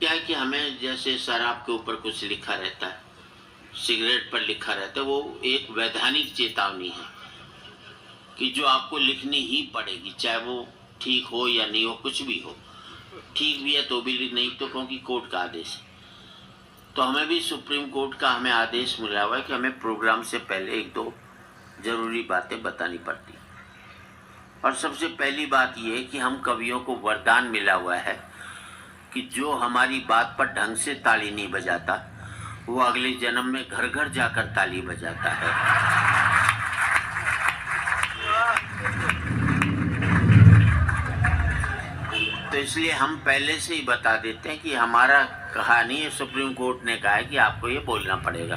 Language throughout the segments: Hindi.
क्या है कि हमें जैसे शराब के ऊपर कुछ लिखा रहता है, सिगरेट पर लिखा रहता है, वो एक वैधानिक चेतावनी है कि जो आपको लिखनी ही पड़ेगी, चाहे वो ठीक हो या नहीं हो, कुछ भी हो। ठीक भी है तो भी नहीं तो, क्योंकि कोर्ट का आदेश है। तो हमें भी सुप्रीम कोर्ट का हमें आदेश मिला हुआ है कि हमें प्रोग्राम से पहले एक दो जरूरी बातें बतानी पड़ती। और सबसे पहली बात यह है कि हम कवियों को वरदान मिला हुआ है कि जो हमारी बात पर ढंग से ताली नहीं बजाता वो अगले जन्म में घर घर जाकर ताली बजाता है। तो इसलिए हम पहले से ही बता देते हैं कि हमारा कहानी है, सुप्रीम कोर्ट ने कहा है कि आपको ये बोलना पड़ेगा।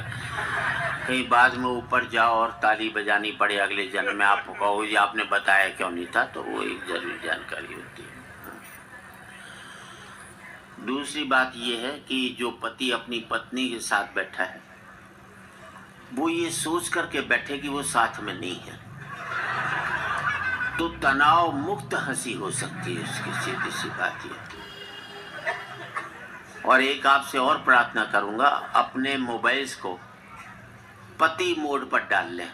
कहीं बाद में ऊपर जाओ और ताली बजानी पड़े अगले जन्म में, आप कहो ये आपने बताया क्यों नहीं था, तो वो एक जरूरी जानकारी होती है। दूसरी बात यह है कि जो पति अपनी पत्नी के साथ बैठा है वो ये सोच करके बैठे कि वो साथ में नहीं है, तो तनाव मुक्त हंसी हो सकती है उसकी, सीधी सी बात ये। और एक आपसे और प्रार्थना करूंगा, अपने मोबाइल्स को पति मोड पर डाल लें,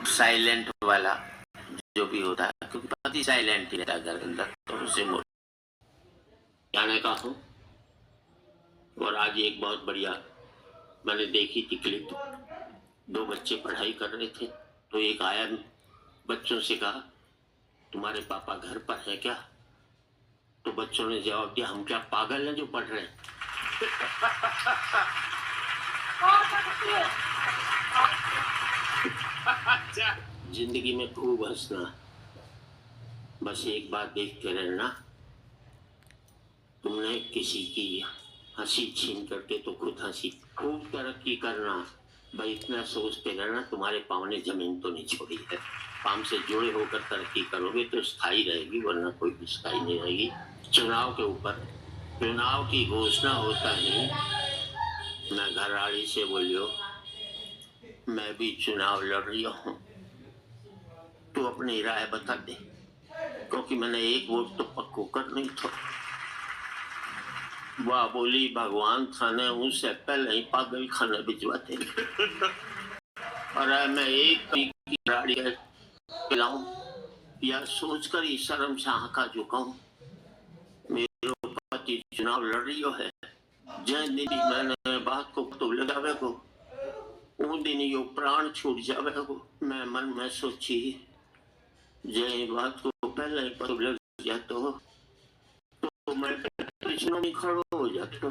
साइलेंट वाला जो भी होता है, क्योंकि पति साइलेंट ही रहता है घर के अंदर, तो उसे मोड जाने का हूँ। और आज एक बहुत बढ़िया मैंने देखी थी क्लिप, दो बच्चे पढ़ाई कर रहे थे, तो एक आया, बच्चों से कहा तुम्हारे पापा घर पर है क्या? तो बच्चों ने जवाब दिया हम क्या पागल हैं जो पढ़ रहे हैं। जिंदगी में खूब हंसना, बस एक बात देखते रहना, तुमने किसी की हंसी छीन करके तो खुद हंसी। खूब तरक्की करना, भाई इतना सोचते रहना तुम्हारे पाँव ने जमीन तो नहीं छोड़ी है। पाँव से जुड़े होकर तरक्की करोगे तो स्थायी रहेगी, वरना कोई भी स्थायी नहीं रहेगी। चुनाव के ऊपर, चुनाव की घोषणा होता ही मैं घरवाली से बोलियो मैं भी चुनाव लड़ रही हूँ, तू अपनी राय बता दे, क्योंकि मैंने एक वोट तो पक्को कर नहीं था। वाह बोली भगवान थाने उनसे पहले ही पागल खाने भिजवाते। और मैं एक की गाड़ी पिलाऊं या सोचकर ही शर्म से आंखा झुकाऊं, मेरे पति चुनाव लड़ रही है, जैन दिन मैंने बात को तो लगावे को उन दिन यो प्राण छूट जावे को। मैं मन में सोची जय बात को पहले ही पता लग जाता हो तो मैं कृष्ण में खड़ो हो जाता।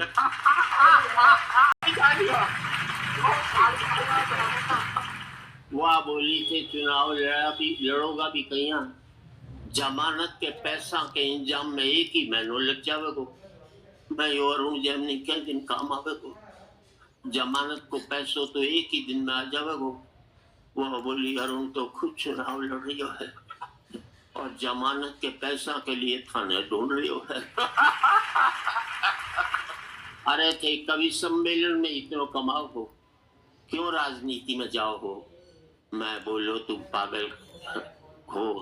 वाह बोली थे चुनाव लड़ोगा भी कहीं, जमानत के पैसा के इंजाम में एक ही महीनों लग जावे को। मैं और हूँ जमने क्या दिन काम आवे को, जमानत को पैसों तो एक ही दिन में आ जावे को। वह बोली अरुण तो खुद चुनाव लड़ रही है और जमानत के पैसा के लिए थाने ढूंढ रही है। अरे थे कवि सम्मेलन में इतना कमाओ हो, क्यों राजनीति में जाओ हो? मैं बोलो तुम पागल हो,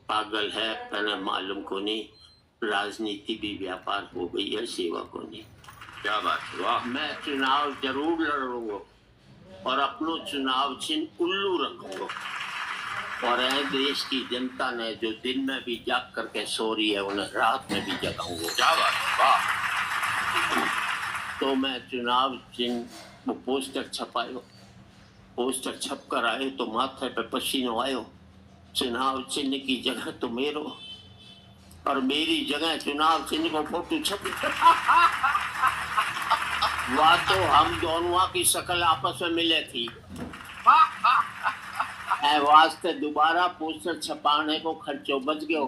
पागल है मैंने मालूम को नहीं, राजनीति भी व्यापार हो गई है, सेवा को नहीं। क्या बात, वाह। मैं चुनाव जरूर लड़ूंगा और अपनो चुनाव चिन्ह उल्लू रखूंगा, और देश की जनता ने जो दिन में भी जाग करके सो रही है उन्हें रात में भी जगाऊंगा। क्या बात, वाह। तो मैं चुनाव चिन्ह पोस्टर छपायो, पोस्टर छप कर आए तो माथे पे पसीनो आयो, चुनाव चिन्ह की जगह तो मेरो और मेरी जगह चुनाव चिन्ह को फोटो छप। वाह तो हम दोनों की शक्ल आपस में मिले थी, वास्ते दोबारा पोस्टर छपाने को खर्चो बच गयो,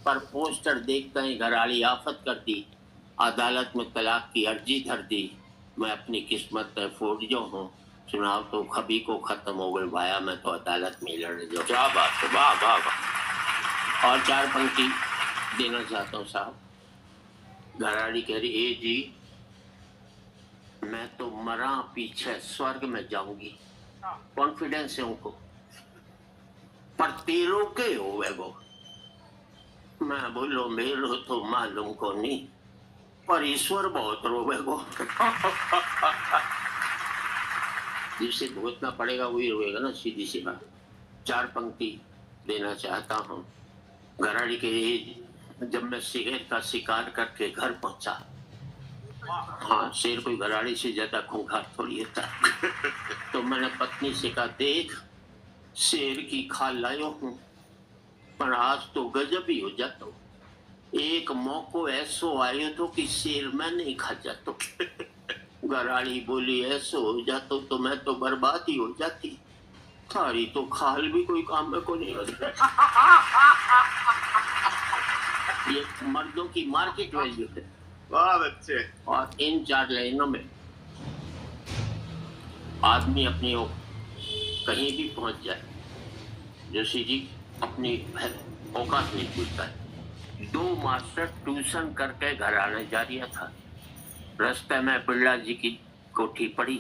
पर पोस्टर देखते ही घराली आफत कर दी, अदालत में तलाक की अर्जी धर दी। मैं अपनी किस्मत में फूट जो हूँ, चुनाव तो कभी को खत्म हो गए भाया, मैं तो अदालत में लड़ जो। क्या बात है, वाह वाह वाह। और चार पंक्ति देना चाहता हूँ साहब। घराड़ी कह रही ए जी मैं तो मरा पीछे स्वर्ग में जाऊंगी, कॉन्फिडेंस है उनको, पर तेरो के हो वो मैं बोलो मेरो तो मालूम को नहीं, पर ईश्वर बहुत रोवेगो। जिसे भुगतना पड़ेगा वही रोएगा ना, सीधी सी बात। 4 पंक्ति देना चाहता हूँ। घराड़ी के जब मैं सिगरेट का शिकार करके घर पहुंचा, हाँ शेर कोई घराड़ी से ज्यादा खूंखार थोड़ी होता। तो मैंने पत्नी से कहा, देख शेर की खाल लायो हूँ, पर आज तो गजब ही हो जातो। एक मौको ऐसो आयो तो कि शेर मैं नहीं खा जातो। घराड़ी बोली, ऐसो हो जातो तो मैं तो बर्बाद ही हो जाती, थारी तो खाल भी कोई काम में को नहीं होता। ये मर्दों की मार्केट वैल्यू है। बहुत अच्छे। और इन 4 लाइनों में आदमी अपनी कहीं भी पहुंच जाए, जोशी जी अपनी औकात नहीं भूलता है। 2 मास्टर ट्यूशन करके घर आने जा रहा था। रास्ते में बिरला जी की कोठी पड़ी,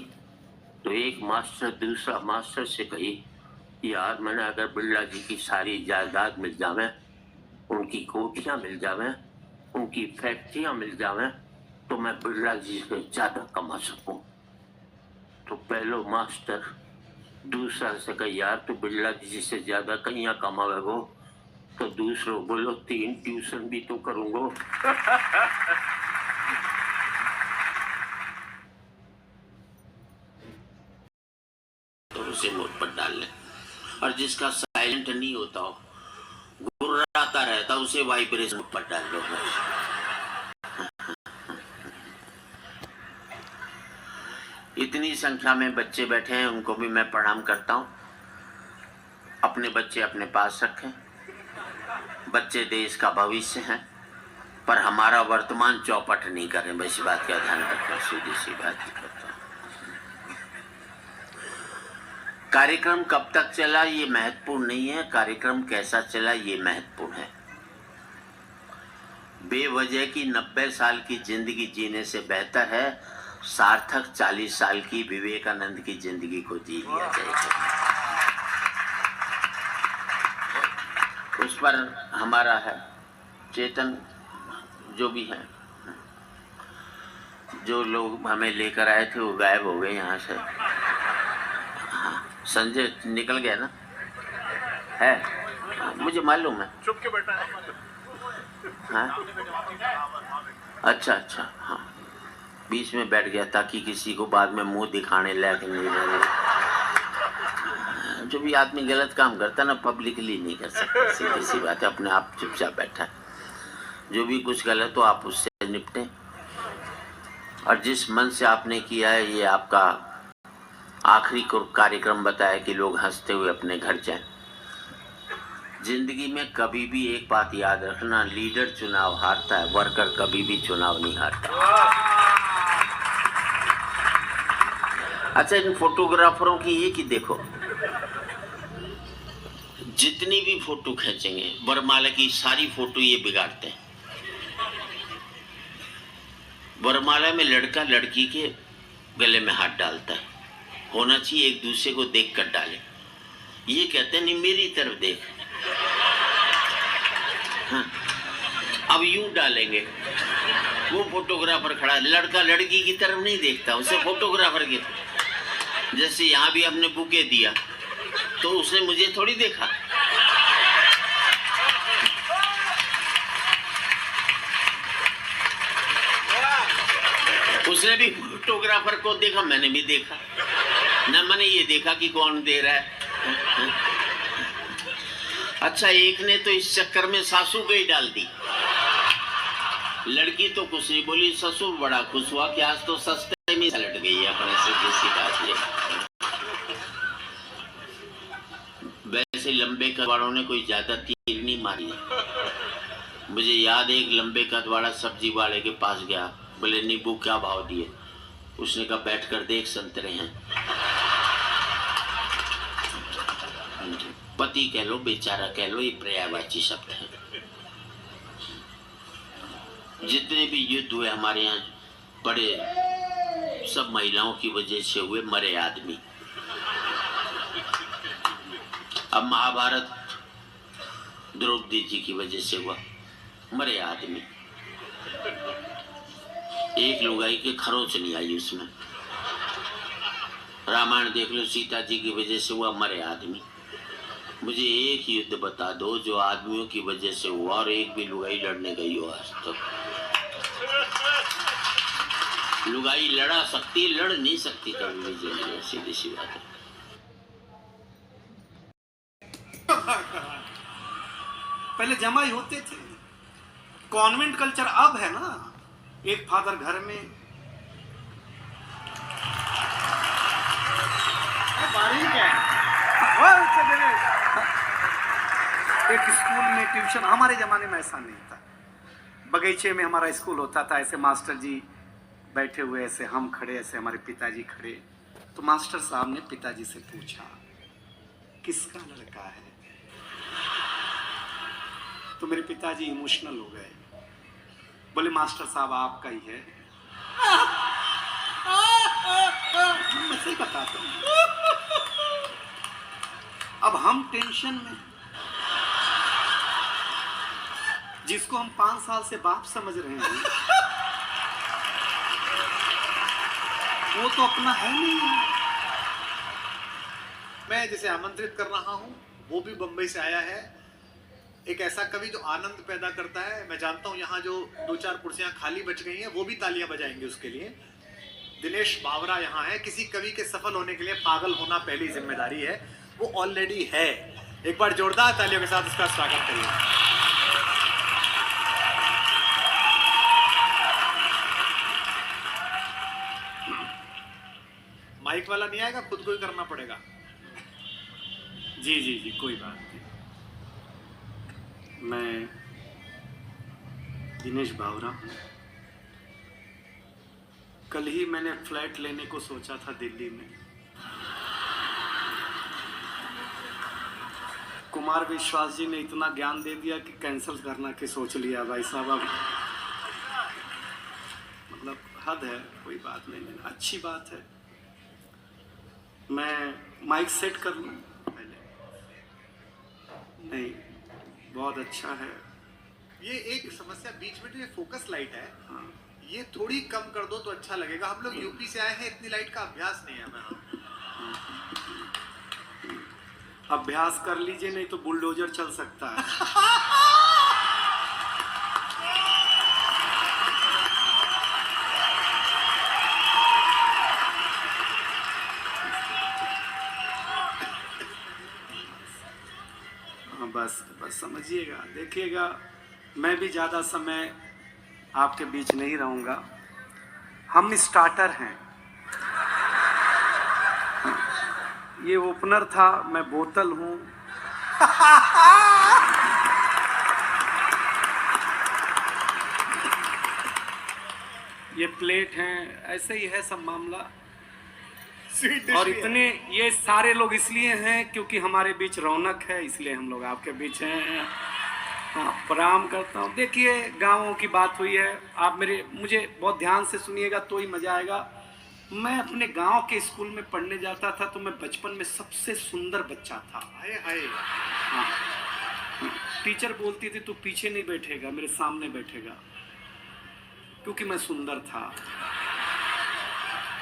तो एक मास्टर दूसरा मास्टर से कही, यार मैंने अगर बिरला जी की सारी जायदाद मिल जावे, उनकी कोठियां मिल जावे, उनकी फैक्ट्रियां मिल जावे, तो मैं बिरला जी से ज्यादा कमा सकूं। तो पहलो मास्टर दूसरा से कहा, यार तू बिरला जी से ज्यादा कहीं कमावेगो, तो दूसरों बोलो 3 ट्यूशन भी तो करूंगो। तो उसे मुझ पर डाल ले। और जिसका साइलेंट नहीं होता हो, गुर्राता रहता, उसे वाइब्रेशन पर डाल लो। इतनी संख्या में बच्चे बैठे हैं, उनको भी मैं प्रणाम करता हूं। अपने बच्चे अपने पास रखें। बच्चे देश का भविष्य हैं, पर हमारा वर्तमान चौपट नहीं करें, बस बात का ध्यान रखें। सीधी सी बात करता हूं। कार्यक्रम कब तक चला ये महत्वपूर्ण नहीं है, कार्यक्रम कैसा चला ये महत्वपूर्ण है। बेवजह की 90 साल की जिंदगी जीने से बेहतर है सार्थक 40 साल की विवेकानंद की जिंदगी को जी लिया जाए। उस पर हमारा है चेतन, जो भी है, जो लोग हमें लेकर आए थे वो गायब हो गए यहाँ से। हाँ, संजय निकल गया ना, है मुझे मालूम है, चुप के बैठा है। हाँ अच्छा अच्छा, हाँ बीच में बैठ गया ताकि किसी को बाद में मुंह दिखाने लायक नहीं रहे। जो भी आदमी गलत काम करता ना पब्लिकली नहीं कर सकता, सीधी सी बात है। अपने आप चुपचाप बैठा है, जो भी कुछ गलत हो आप उससे निपटें। और जिस मन से आपने किया है, ये आपका आखिरी कार्यक्रम बताया कि लोग हंसते हुए अपने घर जाएं। जिंदगी में कभी भी एक बात याद रखना, लीडर चुनाव हारता है, वर्कर कभी भी चुनाव नहीं हारता। अच्छा, इन फोटोग्राफरों की ये कि देखो, जितनी भी फोटो खींचेंगे वरमाला की सारी फोटो ये बिगाड़ते हैं। वरमाला में लड़का लड़की के गले में हाथ डालता है, होना चाहिए एक दूसरे को देख कर डाले। ये कहते हैं नहीं मेरी तरफ देख। हाँ, अब यूं डालेंगे, वो फोटोग्राफर खड़ा, लड़का लड़की की तरफ नहीं देखता, उसे फोटोग्राफर की। जैसे यहाँ भी हमने बुके दिया तो उसने मुझे थोड़ी देखा, उसने भी फोटोग्राफर को देखा, मैंने भी देखा ना, मैंने ये देखा कि कौन दे रहा है। अच्छा, एक ने तो इस चक्कर में सासू को ही डाल दी। लड़की तो कुछ नहीं बोली, ससुर बड़ा खुश हुआ कि आज तो सस्ते में लट गई है अपने से। किसी बात ये वैसे लंबे कद वालों ने कोई ज्यादा तीर नहीं मारी है। मुझे याद है एक लंबे कद वाला सब्जी वाले के पास गया, बोले नींबू क्या भाव दिए? उसने कहा बैठ कर देख संतरे हैं। पति कह लो, बेचारा कह लो, ये पर्यायवाची शब्द है। जितने भी युद्ध हुए हमारे यहाँ बड़े, सब महिलाओं की वजह से हुए, मरे आदमी। अब महाभारत द्रौपदी जी की वजह से हुआ। मरे आदमी, एक लुगाई के खरोच नहीं आई उसमें। रामायण देख लो, सीता जी की वजह से हुआ मरे आदमी। मुझे एक युद्ध बता दो जो आदमियों की वजह से हुआ और एक भी लुगाई लड़ने गई हो आज तक। लुगाई लड़ा सकती, लड़ नहीं सकती कभी भी जिंदगी, सीधी सी बात है। पहले जमाई होते थे, कॉन्वेंट कल्चर अब है ना, एक फादर घर में, एक स्कूल में ट्यूशन। हमारे जमाने में ऐसा नहीं था। बगीचे में हमारा स्कूल होता था, ऐसे मास्टर जी बैठे हुए, ऐसे हम खड़े, ऐसे हमारे पिताजी खड़े। तो मास्टर साहब ने पिताजी से पूछा, किसका लड़का है? तो मेरे पिताजी इमोशनल हो गए, बोले मास्टर साहब आपका ही है। मैं सही बताता हूं। अब हम टेंशन में, जिसको हम 5 साल से बाप समझ रहे हैं, वो तो अपना है नहीं। मैं जिसे आमंत्रित कर रहा हूँ वो भी बंबई से आया है, एक ऐसा कवि जो आनंद पैदा करता है। मैं जानता हूँ यहाँ जो 2-4 कुर्सियां खाली बच गई हैं वो भी तालियां बजाएंगे उसके लिए। दिनेश बावरा यहाँ है। किसी कवि के सफल होने के लिए पागल होना पहली जिम्मेदारी है, वो ऑलरेडी है। एक बार जोरदार तालियों के साथ उसका स्वागत करिए। माइक वाला नहीं आएगा, खुद को ही करना पड़ेगा। जी जी जी, कोई बात नहीं। मैं दिनेश बावरा हूँ। कल ही मैंने फ्लैट लेने को सोचा था दिल्ली में। कुमार विश्वास जी ने इतना ज्ञान दे दिया कि कैंसिल करना के सोच लिया भाई साहब। अब मतलब हद है, कोई बात नहीं, अच्छी बात है। मैं माइक सेट कर लूँ पहले? नहीं, बहुत अच्छा है। ये एक समस्या बीच में जो ये फोकस लाइट है, हाँ, ये थोड़ी कम कर दो तो अच्छा लगेगा। हम लोग यूपी से आए हैं, इतनी लाइट का अभ्यास नहीं है हमें। अभ्यास कर लीजिए, नहीं तो बुलडोजर चल सकता है। हाँ, बस समझिएगा, देखिएगा, मैं भी ज़्यादा समय आपके बीच नहीं रहूँगा। हम स्टार्टर हैं। ये ओपनर था, मैं बोतल हूँ। ये प्लेट हैं, ऐसे ही है सब मामला। और इतने ये सारे लोग इसलिए हैं क्योंकि हमारे बीच रौनक है, इसलिए हम लोग आपके बीच हैं। हाँ, प्रणाम करता हूँ। देखिए, गाँवों की बात हुई है, आप मुझे बहुत ध्यान से सुनिएगा तो ही मज़ा आएगा। मैं अपने गांव के स्कूल में पढ़ने जाता था, तो मैं बचपन में सबसे सुंदर बच्चा था। हाय हाय। हाँ, टीचर बोलती थी तू पीछे नहीं बैठेगा, मेरे सामने बैठेगा, क्योंकि मैं सुंदर था।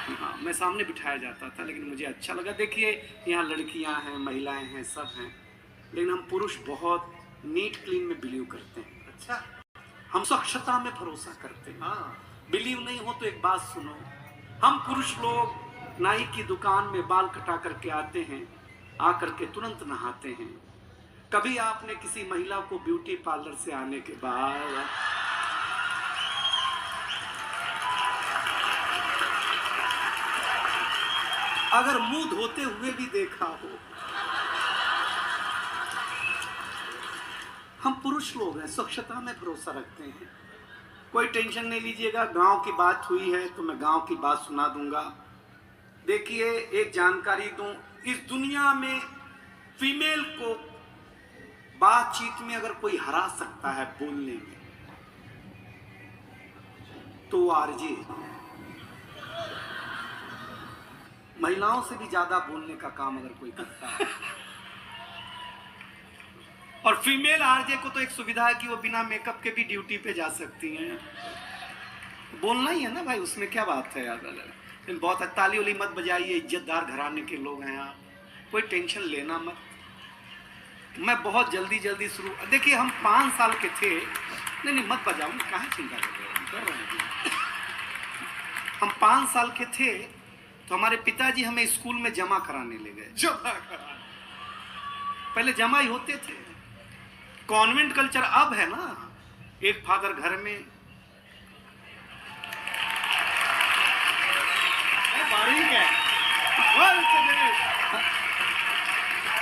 हाँ, मैं सामने बिठाया जाता था, लेकिन मुझे अच्छा लगा। देखिए, यहाँ लड़कियाँ हैं, महिलाएं हैं, सब हैं, लेकिन हम पुरुष बहुत नीट क्लीन में बिलीव करते हैं। अच्छा, हम स्वच्छता में भरोसा करते हैं। हाँ। बिलीव नहीं हो तो एक बात सुनो, हम पुरुष लोग नाई की दुकान में बाल कटा करके आते हैं, आकर के तुरंत नहाते हैं। कभी आपने किसी महिला को ब्यूटी पार्लर से आने के बाद अगर मुंह धोते हुए भी देखा हो? हम पुरुष लोग हैं, स्वच्छता में भरोसा रखते हैं। कोई टेंशन नहीं लीजिएगा, गांव की बात हुई है तो मैं गांव की बात सुना दूंगा। देखिए, एक जानकारी दूं, इस दुनिया में फीमेल को बातचीत में अगर कोई हरा सकता है बोलने में, तो आरजे। महिलाओं से भी ज्यादा बोलने का काम अगर कोई करता है। और फीमेल आरजे को तो एक सुविधा है कि वो बिना मेकअप के भी ड्यूटी पे जा सकती हैं। बोलना ही है ना भाई, उसमें क्या बात है यार। लेकिन बहुत ताली वाली मत बजाइए, इज्जतदार घराने के लोग हैं आप, कोई टेंशन लेना मत। मैं बहुत जल्दी शुरू, देखिए हम 5 साल के थे, नहीं मत बजाओ, कहाँ चिंता कर रहे हैं। हम 5 साल के थे तो हमारे पिताजी हमें स्कूल में जमा कराने ले गए। जमा करा, पहले जमा ही होते थे, कॉन्वेंट कल्चर अब है ना, एक फादर घर में, बारीक है,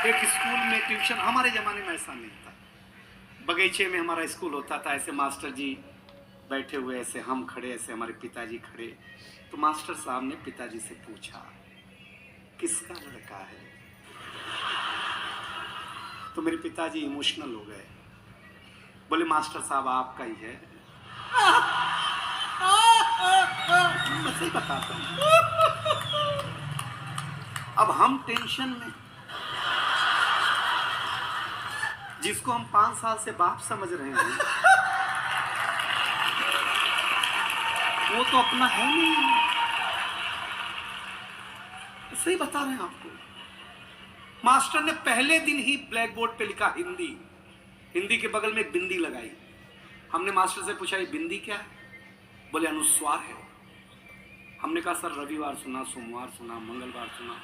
एक स्कूल में ट्यूशन। हमारे जमाने में ऐसा नहीं था, बगीचे में हमारा स्कूल होता था, ऐसे मास्टर जी बैठे हुए, ऐसे हम खड़े, ऐसे हमारे पिताजी खड़े। तो मास्टर साहब ने पिताजी से पूछा किसका लड़का है, तो मेरे पिताजी इमोशनल हो गए, बोले मास्टर साहब आपका ही है। मैं सही बताता हूं, अब हम टेंशन में, जिसको हम 5 साल से बाप समझ रहे हैं वो तो अपना है नहीं। सही बता रहे हैं आपको। मास्टर ने पहले दिन ही ब्लैक बोर्ड पे लिखा हिंदी, हिंदी के बगल में एक बिंदी लगाई। हमने मास्टर से पूछा ये बिंदी क्या है, बोले अनुस्वार है। हमने कहा सर रविवार सुना, सोमवार सुना, मंगलवार सुना,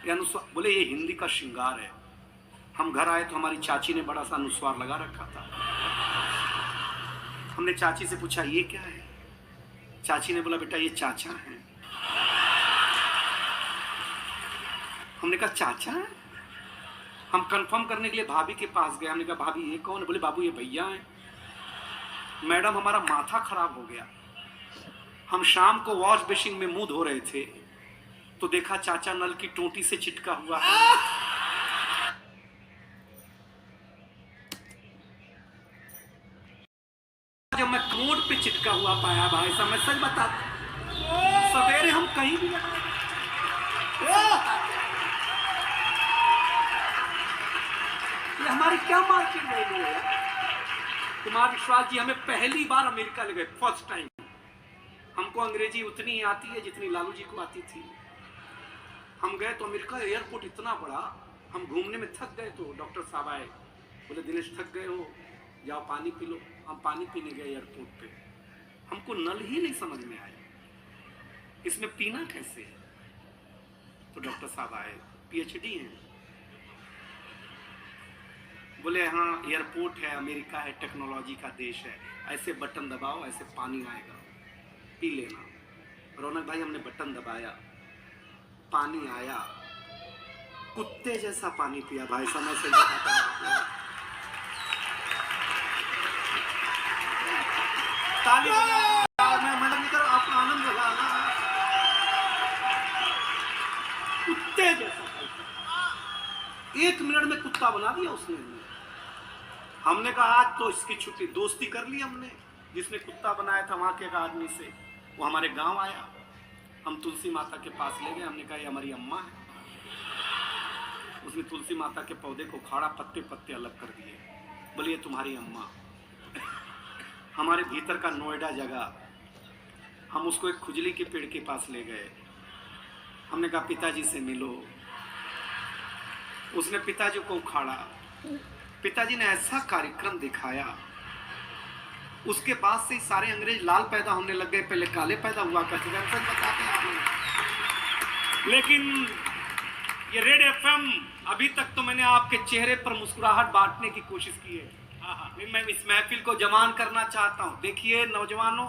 ये अनुस्वार, बोले ये हिंदी का श्रृंगार है। हम घर आए तो हमारी चाची ने बड़ा सा अनुस्वार लगा रखा था। हमने चाची से पूछा ये क्या है, चाची ने बोला बेटा ये चाचा है। हमने कहा चाचा है। हम कंफर्म करने के लिए भाभी के पास गए, हमने कहा भाभी ये कौन है, बोले बाबू ये भैया हैं। मैडम हमारा माथा खराब हो गया। हम शाम को वॉश बेसिन में मुंह धो रहे थे तो देखा चाचा नल की टोटी से चिटका हुआ है। जब मैं कोट पे चिटका हुआ पाया भाई साहब, मैं सच बता, सवेरे हम कहीं भी ये हमारी क्या मार्केट वैल्यू है। कुमार विश्वास जी हमें पहली बार अमेरिका ले गए, फर्स्ट टाइम। हमको अंग्रेजी उतनी आती है जितनी लालू जी को आती थी। हम गए तो अमेरिका एयरपोर्ट इतना बड़ा, हम घूमने में थक गए तो डॉक्टर साहब आए, बोले दिनेश थक गए हो, जाओ पानी पी लो। हम पानी पीने गए एयरपोर्ट पे, हमको नल ही नहीं समझ में आया, इसमें पीना कैसे है। तो डॉक्टर साहब आए, पीएचडी हैं, बोले हाँ एयरपोर्ट है, अमेरिका है, टेक्नोलॉजी का देश है, ऐसे बटन दबाओ ऐसे पानी आएगा, पी लेना। रौनक भाई हमने बटन दबाया, पानी आया, कुत्ते जैसा पानी पिया भाई, समय से ताली मैं मैडम नहीं करो, आपका आनंद लगा ना, कुत्ते जैसा। 1 मिनट में कुत्ता बना दिया उसने। हमने कहा आज तो इसकी छुट्टी, दोस्ती कर ली हमने। जिसने कुत्ता बनाया था वहां के एक आदमी से, वो हमारे गांव आया, हम तुलसी माता के पास ले गए। हमने कहा ये हमारी अम्मा है। उसने तुलसी माता के पौधे को उखाड़ा, पत्ते पत्ते अलग कर दिए, बोले ये तुम्हारी अम्मा। हमारे भीतर का नोएडा जगह, हम उसको एक खुजली के पेड़ के पास ले गए। हमने कहा पिताजी से मिलो। उसने पिताजी को उखाड़ा, पिताजी ने ऐसा कार्यक्रम दिखाया, उसके बाद से सारे अंग्रेज लाल पैदा होने लग गए, पहले काले पैदा हुआ करते थे। सच बताते हैं आप। लेकिन ये रेड एफएम, अभी तक तो मैंने आपके चेहरे पर मुस्कुराहट बांटने की कोशिश की है। मैं इस महफिल को जवान करना चाहता हूं। देखिए नौजवानों,